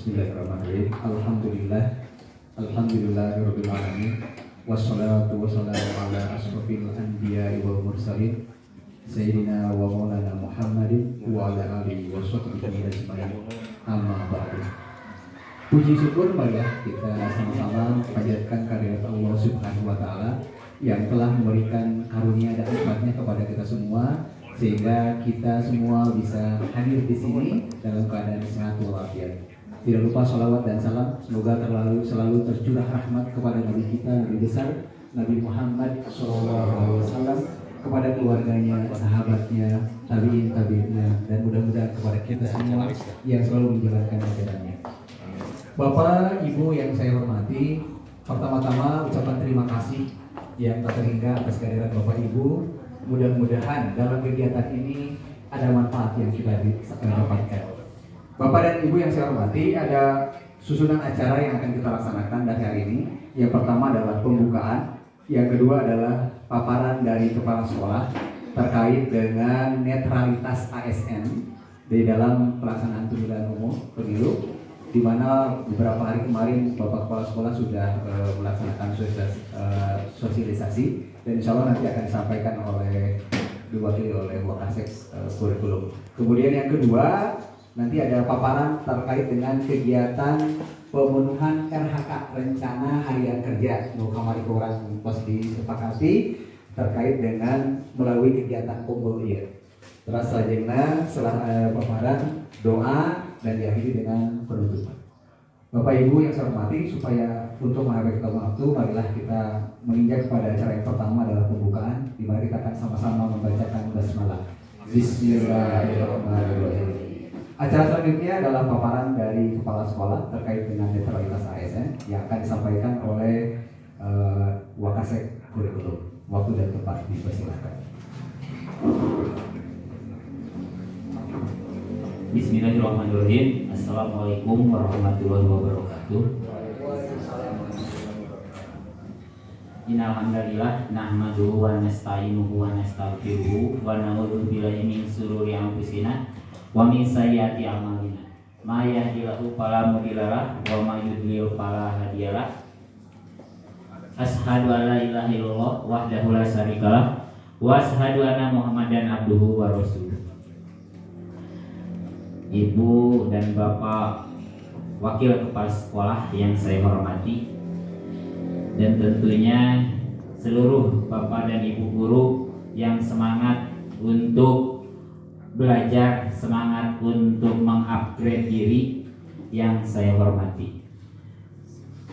Bismillahirrahmanirrahim. Alhamdulillahirabbil alamin. Wassalatu wassalamu ala asrofil anbiya'i wal mursalin Sayyidina wa maulana Muhammadin wa ala alihi wa sahbihi ajma'in. Amma ba'du. Puji syukur marilah kita sama-sama panjatkan kehadirat Allah Subhanahu wa taala yang telah memberikan karunia dan nikmatnya kepada kita semua sehingga kita semua bisa hadir di sini dalam keadaan sehat walafiat. Tidak lupa salawat dan salam semoga selalu tercurah rahmat kepada Nabi kita, Nabi besar Nabi Muhammad SAW, kepada keluarganya, sahabatnya, tabi'in-tabi'innya, dan mudah-mudahan kepada kita semua yang selalu menjalankan ajarannya. Bapak, Ibu yang saya hormati, pertama-tama ucapan terima kasih yang tak terhingga atas kehadiran Bapak Ibu. Mudah-mudahan dalam kegiatan ini ada manfaat yang kita dapatkan. Bapak dan Ibu yang saya hormati, ada susunan acara yang akan kita laksanakan dari hari ini. Yang pertama adalah pembukaan, yang kedua adalah paparan dari kepala sekolah terkait dengan netralitas ASN di dalam pelaksanaan pemilihan umum pemilu, di mana beberapa hari kemarin Bapak Kepala Sekolah sudah melaksanakan sosialisasi dan insya Allah nanti akan disampaikan diwakili oleh Wakasek kurikulum. Kemudian yang kedua, nanti ada paparan terkait dengan kegiatan pemenuhan RHK, rencana harian kerja kamari kurang pos disepakati terkait dengan melalui kegiatan kumpul ieu. Terus selanjutnya setelah paparan doa dan diakhiri dengan penutupan. Bapak Ibu yang saya hormati, supaya untuk menghabiskan waktu, marilah kita menginjak kepada acara yang pertama adalah pembukaan, di mana kita akan sama-sama membacakan basmalah. Bismillahirrahmanirrahim. Acara selanjutnya adalah paparan dari kepala sekolah terkait dengan netralitas ASN yang akan disampaikan oleh Wakasek kurikulum. Waktu dan tempat dipersilakan. Bismillahirrahmanirrahim. Assalamualaikum warahmatullahi wabarakatuh. Innal hamdalillah nahmaduhu wa nasta'inuhu wa nastaghfiruhu wa na'udzu billahi min shururi anfusina wa min sayyiati a'malina. May yahdihillahu fala mudhillalah wa may yudlil fala hadiyalah. Asyhadu an la ilaha illallah wahdahu la syarikalah wa asyhadu anna Muhammadan abduhu wa rasuluh. Ibu dan Bapak Wakil Kepala Sekolah yang saya hormati, dan tentunya seluruh Bapak dan Ibu guru yang semangat untuk belajar, semangat untuk mengupgrade diri yang saya hormati.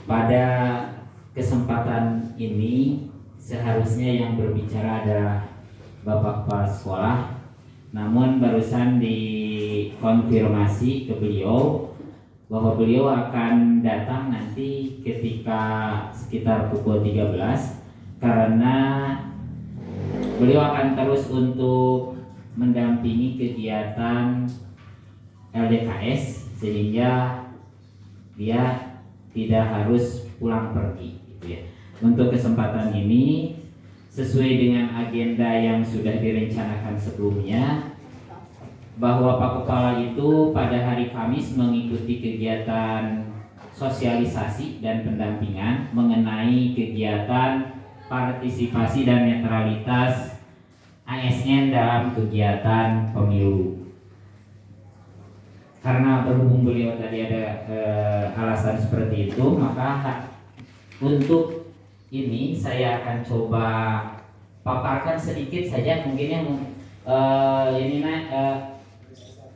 Pada kesempatan ini seharusnya yang berbicara adalah Bapak Kepala Sekolah, namun barusan dikonfirmasi ke beliau bahwa beliau akan datang nanti ketika sekitar pukul 13 karena beliau akan terus untuk mendampingi kegiatan LDKS sehingga dia tidak harus pulang pergi gitu ya. Untuk kesempatan ini sesuai dengan agenda yang sudah direncanakan sebelumnya, bahwa Pak Kepala itu pada hari Kamis mengikuti kegiatan sosialisasi dan pendampingan mengenai kegiatan partisipasi dan netralitas ASN dalam kegiatan pemilu. Karena berhubung beliau tadi ada alasan seperti itu, maka untuk ini saya akan coba paparkan sedikit saja, mungkin yang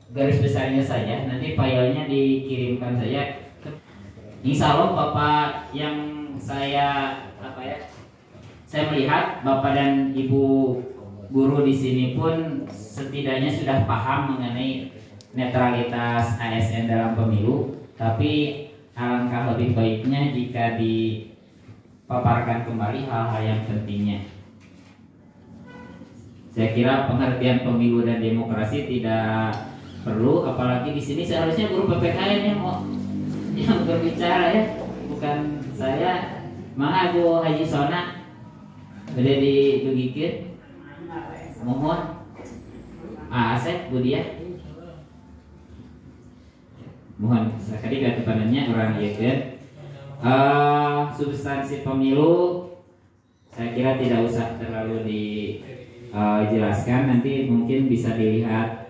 garis besarnya saja, nanti filenya dikirimkan saja. Insya Allah Bapak yang saya melihat Bapak dan Ibu guru di sini pun setidaknya sudah paham mengenai netralitas ASN dalam pemilu, tapi alangkah lebih baiknya jika dipaparkan kembali hal-hal yang pentingnya. Saya kira pengertian pemilu dan demokrasi tidak perlu, apalagi di sini seharusnya guru PPKN yang berbicara ya, bukan saya. Maka Bu Haji Sona udah didugikeun, mohon Asep Bu Dia. mohon sekali ketepanannya orang ya. Substansi pemilu saya kira tidak usah terlalu dijelaskan, nanti mungkin bisa dilihat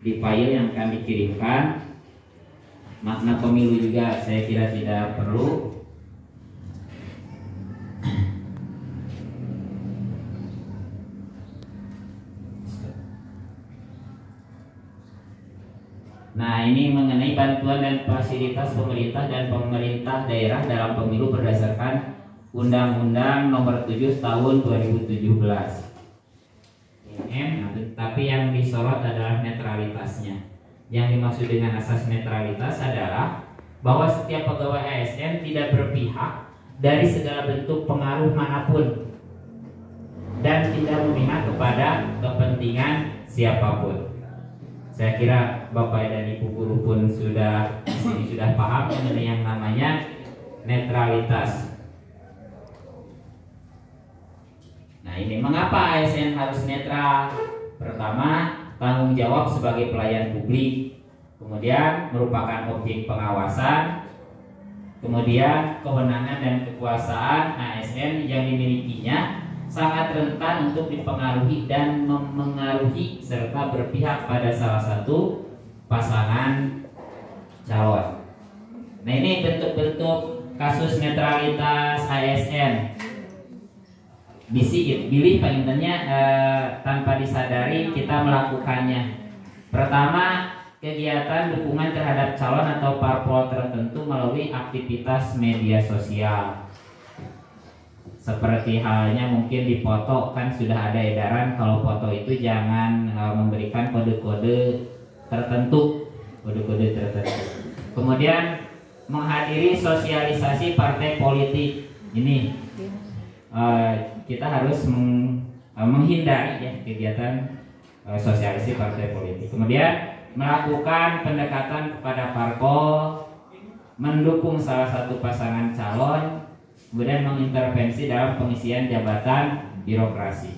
di file yang akan dikirimkan. Makna pemilu juga saya kira tidak perlu. Nah, ini mengenai bantuan dan fasilitas pemerintah dan pemerintah daerah dalam pemilu berdasarkan Undang-Undang Nomor 7 Tahun 2017. Tapi yang disorot adalah netralitasnya. Yang dimaksud dengan asas netralitas adalah bahwa setiap pegawai ASN tidak berpihak dari segala bentuk pengaruh manapun dan tidak memihak kepada kepentingan siapapun. Saya kira Bapak dan Ibu guru pun sudah di sini sudah paham mengenai yang namanya netralitas. Nah, ini mengapa ASN harus netral? Pertama, tanggung jawab sebagai pelayan publik. Kemudian merupakan objek pengawasan. Kemudian kewenangan dan kekuasaan ASN yang dimilikinya sangat rentan untuk dipengaruhi dan memengaruhi serta berpihak pada salah satu pasangan calon. Nah, ini bentuk-bentuk kasus netralitas ASN. Bilih pengintennya tanpa disadari kita melakukannya. Pertama, kegiatan dukungan terhadap calon atau parpol tertentu melalui aktivitas media sosial. Seperti halnya mungkin di foto kan sudah ada edaran kalau foto itu jangan memberikan kode-kode tertentu, Kemudian menghadiri sosialisasi partai politik. Ini kita harus menghindari ya kegiatan sosialisasi partai politik. Kemudian melakukan pendekatan kepada parpol, mendukung salah satu pasangan calon, kemudian mengintervensi dalam pengisian jabatan birokrasi.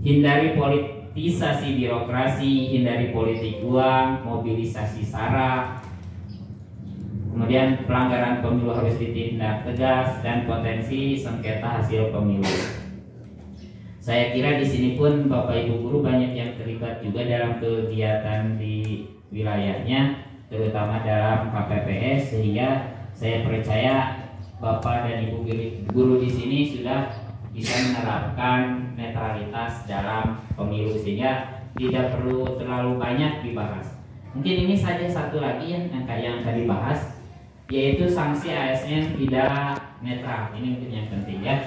Hindari politisasi birokrasi, hindari politik uang, mobilisasi sara. Kemudian pelanggaran pemilu harus ditindak tegas dan potensi sengketa hasil pemilu. Saya kira di sini pun Bapak Ibu guru banyak yang terlibat juga dalam kegiatan di wilayahnya, terutama dalam KPPS, sehingga saya percaya Bapak dan Ibu guru di sini sudah bisa menerapkan netralitas dalam pemilu sehingga tidak perlu terlalu banyak dibahas. Mungkin ini saja satu lagi yang akan dibahas, yaitu sanksi ASN tidak netral. Ini mungkin yang penting ya.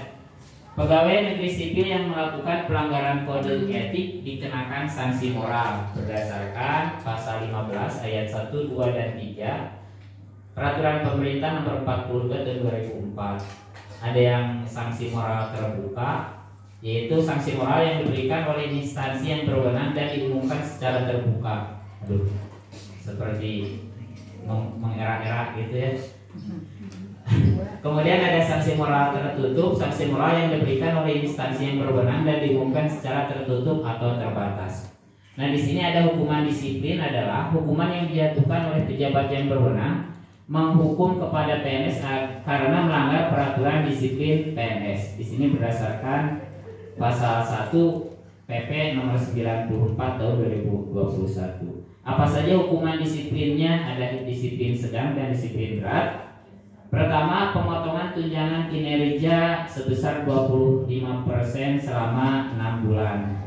Pegawai negeri sipil yang melakukan pelanggaran kode etik dikenakan sanksi moral berdasarkan pasal 15 ayat 1, 2, dan 3 Peraturan Pemerintah Nomor 42 tahun 2004. Ada yang sanksi moral terbuka, yaitu sanksi moral yang diberikan oleh instansi yang berwenang dan diumumkan secara terbuka. Seperti mengerak-erak gitu ya. Kemudian ada sanksi moral tertutup, sanksi moral yang diberikan oleh instansi yang berwenang dan diumumkan secara tertutup atau terbatas. Nah, di sini ada hukuman disiplin adalah hukuman yang dijatuhkan oleh pejabat yang berwenang menghukum kepada PNS karena melanggar peraturan disiplin PNS. Di sini berdasarkan pasal 1 PP nomor 94 tahun 2021. Apa saja hukuman disiplinnya? Ada disiplin sedang dan disiplin berat. Pertama, pemotongan tunjangan kinerja sebesar 25% selama 6 bulan.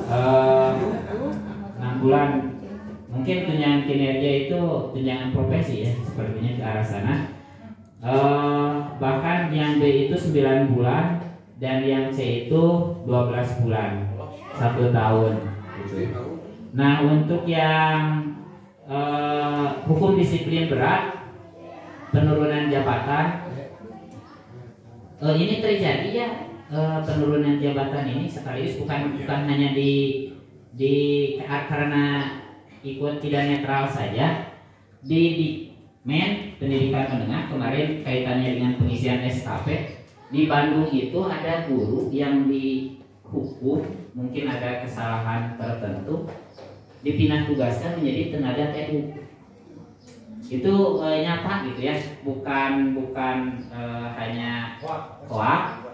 6 bulan. Mungkin tunjangan kinerja itu tunjangan profesi ya, sepertinya ke arah sana. Bahkan yang B itu 9 bulan dan yang C itu 12 bulan, 1 tahun. Nah, untuk yang hukum disiplin berat, penurunan jabatan, ini terjadi ya, penurunan jabatan ini sekaligus bukan hanya di karena ikut tidak netral saja. Di Men Pendidikan Menengah kemarin kaitannya dengan pengisian SKP di Bandung itu ada guru yang dihukum, mungkin ada kesalahan tertentu, dipindah tugaskan menjadi tenaga TU. Itu nyata gitu ya, bukan hanya hoak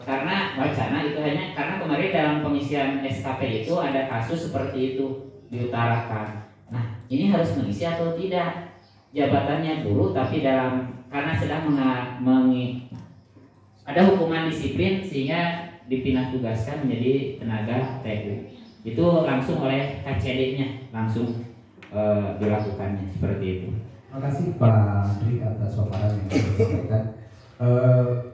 karena wacana, itu hanya karena kemarin dalam pengisian SKP itu ada kasus seperti itu diutarakan. Nah, ini harus mengisi atau tidak jabatannya guru, tapi karena sedang ada hukuman disiplin sehingga dipindah tugaskan menjadi tenaga TU. Itu langsung oleh KCD-nya langsung dilakukannya seperti itu. Terima kasih Pak Andri atas paparan yang sudah disampaikan.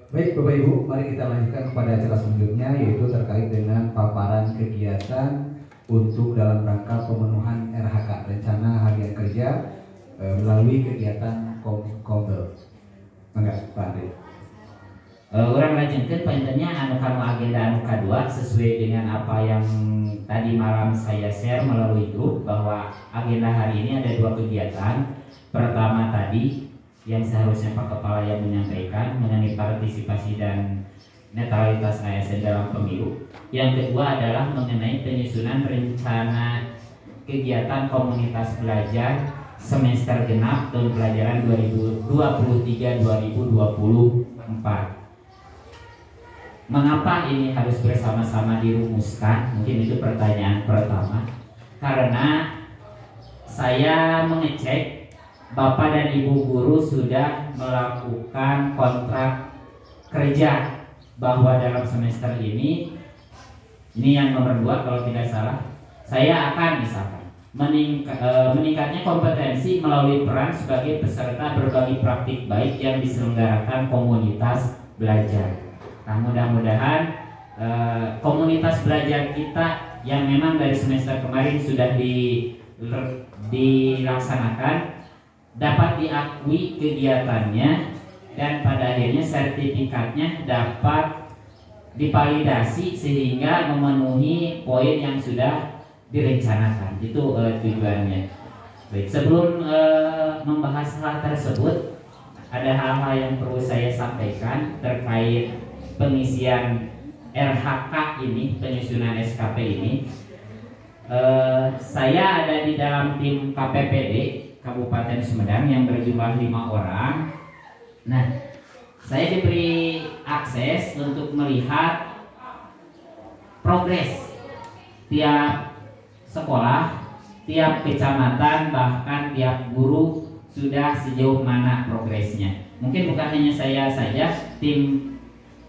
Baik Bapak Ibu, mari kita lanjutkan kepada acara selanjutnya, yaitu terkait dengan paparan kegiatan untuk dalam rangka pemenuhan RHK, rencana harian kerja melalui kegiatan Kombel. Enggak, Pak Andri. Orang lanjutkan penjelasannya anu agenda anu kedua sesuai dengan apa yang tadi malam saya share melalui grup, bahwa agenda hari ini ada 2 kegiatan. Pertama tadi yang seharusnya Pak Kepala yang menyampaikan mengenai partisipasi dan netralitas ASN dalam pemilu. Yang kedua adalah mengenai penyusunan rencana kegiatan komunitas belajar semester genap tahun pelajaran 2023-2024. Mengapa ini harus bersama-sama dirumuskan? Mungkin itu pertanyaan pertama. Karena saya mengecek Bapak dan Ibu guru sudah melakukan kontrak kerja bahwa dalam semester ini yang nomor 2 kalau tidak salah, saya akan misalkan meningkatnya kompetensi melalui peran sebagai peserta berbagi praktik baik yang diselenggarakan komunitas belajar. Nah, mudah-mudahan komunitas belajar kita yang memang dari semester kemarin sudah dilaksanakan dapat diakui kegiatannya dan pada akhirnya sertifikatnya dapat divalidasi sehingga memenuhi poin yang sudah direncanakan. Itu tujuannya. Baik, sebelum membahas hal tersebut, ada hal-hal yang perlu saya sampaikan terkait pengisian RHK ini, penyusunan SKP ini. Saya ada di dalam tim KPPD Kabupaten Sumedang yang berjumlah 5 orang. Nah, saya diberi akses untuk melihat progres tiap sekolah, tiap kecamatan, bahkan tiap guru sudah sejauh mana progresnya. Mungkin bukan hanya saya saja, tim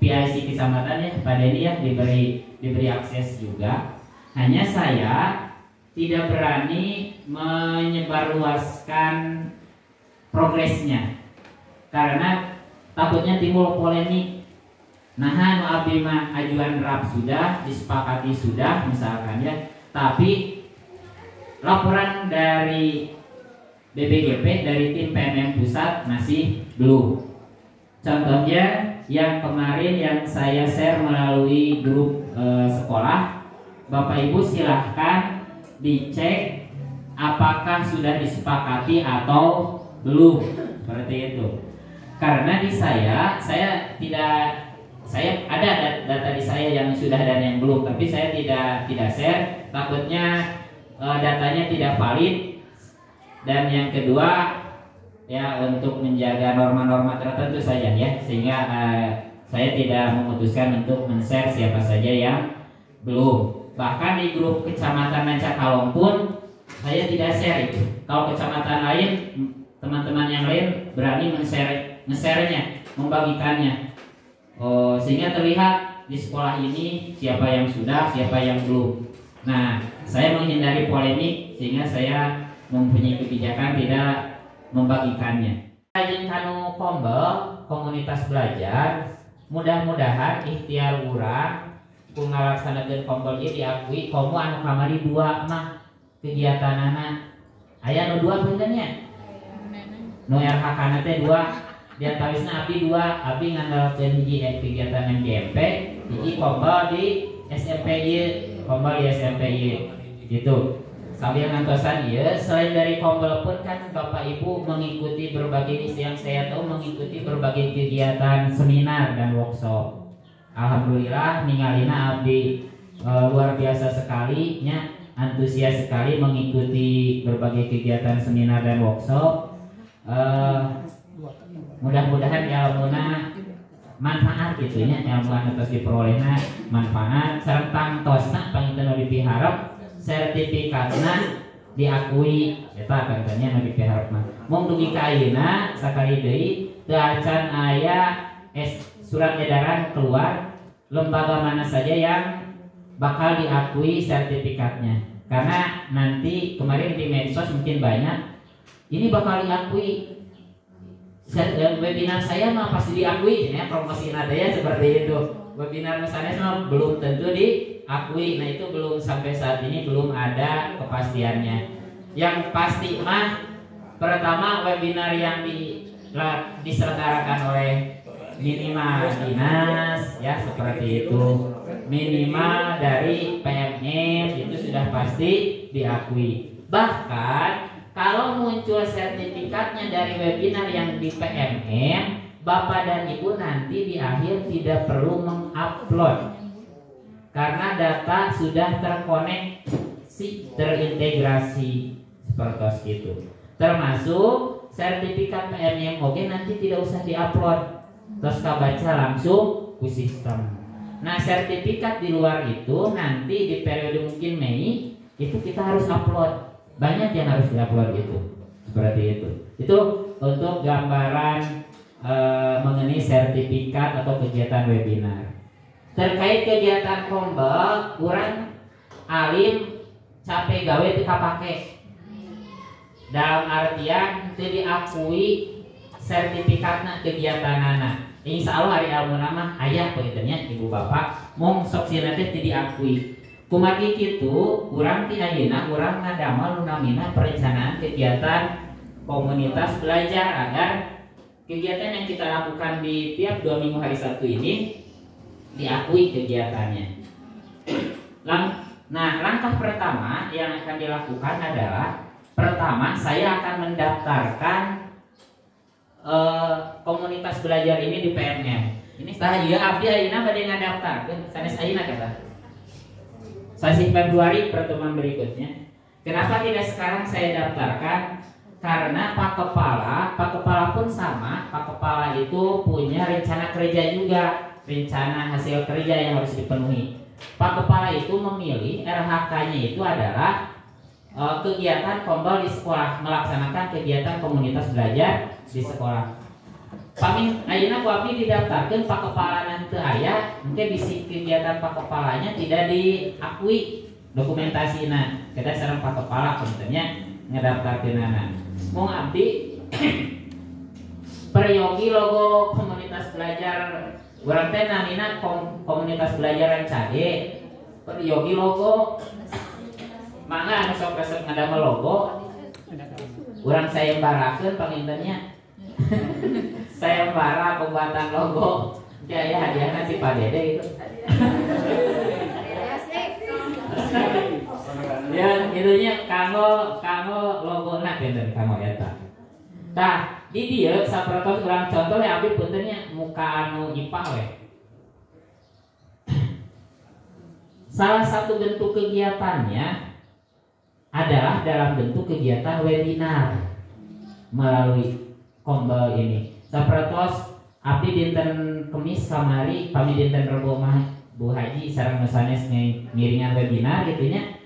PIC kecamatan ya, pada ini ya diberi akses juga. Hanya saya tidak berani menyebarluaskan progresnya karena takutnya timbul polemik. Nah, abdi mah ajuan RAP sudah disepakati sudah misalkan ya, tapi laporan dari BBGP dari tim PMM pusat masih belum. Contohnya yang kemarin yang saya share melalui grup sekolah, Bapak Ibu silahkan dicek apakah sudah disepakati atau belum, seperti itu. Karena di saya ada data di saya yang sudah dan yang belum, tapi saya tidak share, takutnya datanya tidak valid. Dan yang kedua ya, untuk menjaga norma-norma tertentu saja ya, sehingga saya tidak memutuskan untuk men-share siapa saja yang belum. Bahkan di grup kecamatan Nancakalong pun saya tidak share itu. Kalau kecamatan lain, teman-teman yang lain berani men-share-nya, membagikannya, sehingga terlihat di sekolah ini siapa yang sudah, siapa yang belum. Nah, saya menghindari polemik sehingga saya mempunyai kebijakan tidak membagikannya. Rajin kanu Kombel komunitas belajar, mudah-mudahan ikhtiar urang ku ngalaksanakeun Kombel ieu diakui komo anu kamari 2 mah kegiatanana. Aya nu 2 punten nya? Nu RHK-na teh 2. Di antawisna abdi 2, abdi ngandalkeun hiji kegiatan MGMP, hiji Kombel di SMP ieu, Kombel di SMP ieu. Gitu. Sambil ngantosan ya, selain dari Kombel pun kan Bapak Ibu mengikuti berbagai, yang saya tahu mengikuti berbagai kegiatan seminar dan workshop. Alhamdulillah ningalina abdi luar biasa sekali nya, antusias sekali mengikuti berbagai kegiatan seminar dan workshop. Mudah-mudahan ilmuna manfaat gitunya, ilmu terus diperolehna manfaat sareng tosna panginten nu dipiharep sertifikatna diakui eta katanya nu dipiharep mah. Mung dugi ka ayeuna sakali deui teu acan aya surat edaran keluar lembaga mana saja yang bakal diakui sertifikatnya. Karena nanti kemarin di medsos mungkin banyak ini bakal diakui. Webinar saya mah pasti diakui ya, promosi ada ya seperti itu. Webinar misalnya mah belum tentu diakui. Nah itu belum sampai saat ini belum ada kepastiannya. Yang pasti mah pertama webinar yang diselenggarakan oleh minimal dinas ya seperti itu, minimal dari PMM itu sudah pasti diakui. Bahkan kalau muncul sertifikatnya dari webinar yang di PMM, Bapak dan Ibu nanti di akhir tidak perlu mengupload karena data sudah terkoneksi, terintegrasi seperti itu. Termasuk sertifikat PMM oke nanti tidak usah diupload, terus kabaca langsung ke sistem. Nah sertifikat di luar itu nanti di periode mungkin Mei itu kita harus upload. Banyak yang harus diupload itu seperti itu. Itu untuk gambaran mengenai sertifikat atau kegiatan webinar. Terkait kegiatan kombel, kurang alim capek gawe itu kapake. Dalam artian itu diakui sertifikatna kegiatanana. Insya Allah hari ilmu nama ayah penginternya ibu bapak mong sok sina teh diakui. Kumaki kitu urang ti ayeuna urang ngadamel nu namina perencanaan kegiatan komunitas belajar agar kegiatan yang kita lakukan di tiap 2 minggu hari Sabtu ini diakui kegiatannya. Nah, langkah pertama yang akan dilakukan adalah pertama saya akan mendaftarkan komunitas belajar ini di PMM. Ini setelah ieu abdi ayeuna bade ngadaftarkeun sanes ayeuna kata. Sasi Februari pertemuan berikutnya. Kenapa tidak sekarang saya daftarkan? Karena Pak Kepala pun sama. Pak Kepala itu punya rencana kerja juga, rencana hasil kerja yang harus dipenuhi. Pak Kepala itu memilih RHK-nya itu adalah kegiatan kombel di sekolah, melaksanakan kegiatan komunitas belajar di sekolah. Pamin ayeuna ku abdi didaftarkeun Pak Kepala nanti aya, mungkin bisi kegiatan Pak Kepalanya tidak diakui dokumentasina. Kita sareng Pak Kepala kontennya ngedaftarkeunana. Mung abdi peryogi logo komunitas belajar urang teh namina komunitas belajar Rancade. Peryogi logo mangga anu sok resep ngadamel logo. Urang sayembarakeun pangintennya. Sayembara pembuatan logo. Ya hadiahnya si Pak Dede itu. Ya itunya kanggo logo na pinten kanggo eta. Tah di dieu sapertos urang contoh ya abdi puntennya muka anu IPA we. Salah satu bentuk kegiatannya adalah dalam bentuk kegiatan webinar melalui kombel ini. Sapertos abdi dinten Kemis kamari pami dinten Rebo mah Bu Haji sareng sanes ngiringan webinar gitunya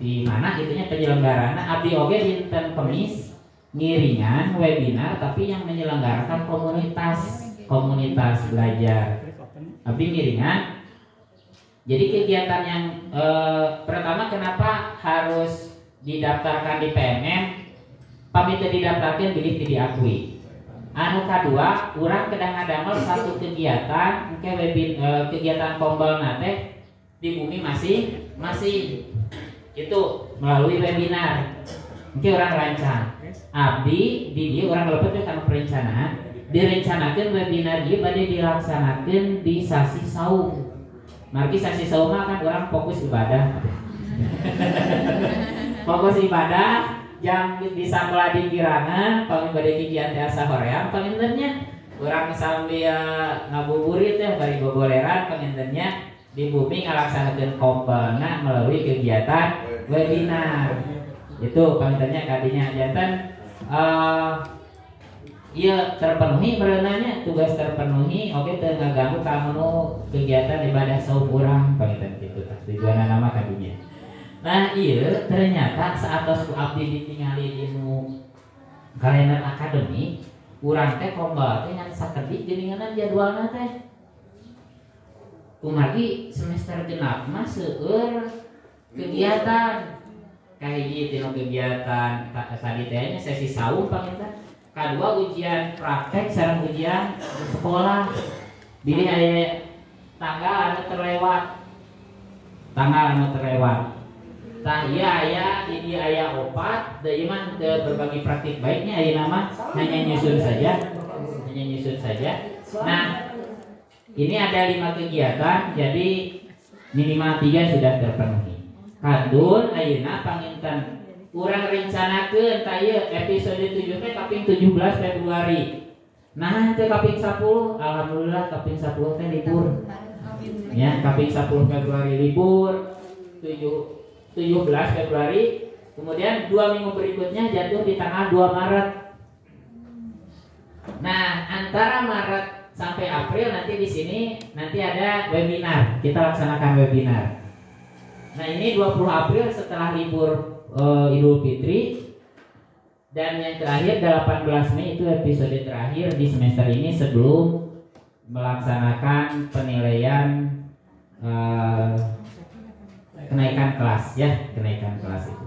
di mana gitunya penyelenggarana abdi oge dinten Kemis ngiringan webinar tapi yang menyelenggarakan komunitas belajar. Abdi ngiringan. Jadi kegiatan yang pertama kenapa harus didaftarkan di PMM? Pamit didaftarkan bilih diakui. Anu kadua, urang kedang ngadamel satu kegiatan, kegiatan kombel nate di bumi masih itu melalui webinar. Mungkin orang rancang. Abdi di dia orang lepet karena perencanaan, direncanakan webinar dia bade dilaksanakan di sasi saum. Margi sasi saum kan orang fokus ibadah. Fokus ibadah. Yang bisa meladi kirangan, pangin bade kikian asa hoream pangintennya. Urang sambil ngabuburit teh bari boboleran pangintennya di bumi ngalaksanakeun kombana melalui kegiatan webinar. Itu panggilannya kadinya jantan iya terpenuhi berenanya tugas terpenuhi oke teu ngaganggu ka anu kegiatan ibadah saum urang panggilan kitu tah tujuanna nama kadinya. Nah ieu ternyata saatos ku abdi ditingali di nu kalender akademi urang teh kombal teh ngan sakedik geuningan jadwalna teh. Kumargi semester genap mah seueur kegiatan kahiji tinu kegiatan tadi tehnya sesi saum panggilan. Kedua ujian praktek sareng ujian sekolah. Bilih aya tanggal anu terlewat. Tah ieu aya di dieu aya 4 da ieu mah berbagi praktik baiknya aya nama hanya nyusun saja. Nah, ini ada 5 kegiatan jadi minimal 3 sudah terpenuhi. Kandun ayeuna panginten urang rencanakeun ta ieu episode 7 teh kaping 17 Februari. Nah, teh kaping 10 alhamdulillah kaping 10 teh libur. Ya, kaping 10 Februari libur. 17 Februari. Kemudian 2 minggu berikutnya jatuh di tanggal 2 Maret. Nah, antara Maret sampai April nanti di sini nanti ada webinar. Kita laksanakan webinar. Nah, ini 20 April setelah libur Idul Fitri, dan yang terakhir 18 Mei itu episode terakhir di semester ini sebelum melaksanakan penilaian kenaikan kelas itu.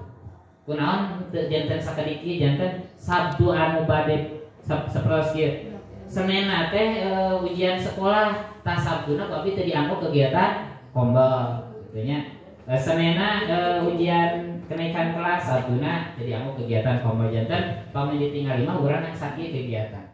Kunaon janten sakadiki janten Sabtu anu bade sapertos kieu. Senena teh ujian sekolah, tah Sabtuna tapi teu dianggo kegiatan kombal gitu nya. Senena ujian kenaikan kelas, Sabtuna jadi anu kegiatan kombal janten pameh ditinggal 5 urang yang sakit kegiatan.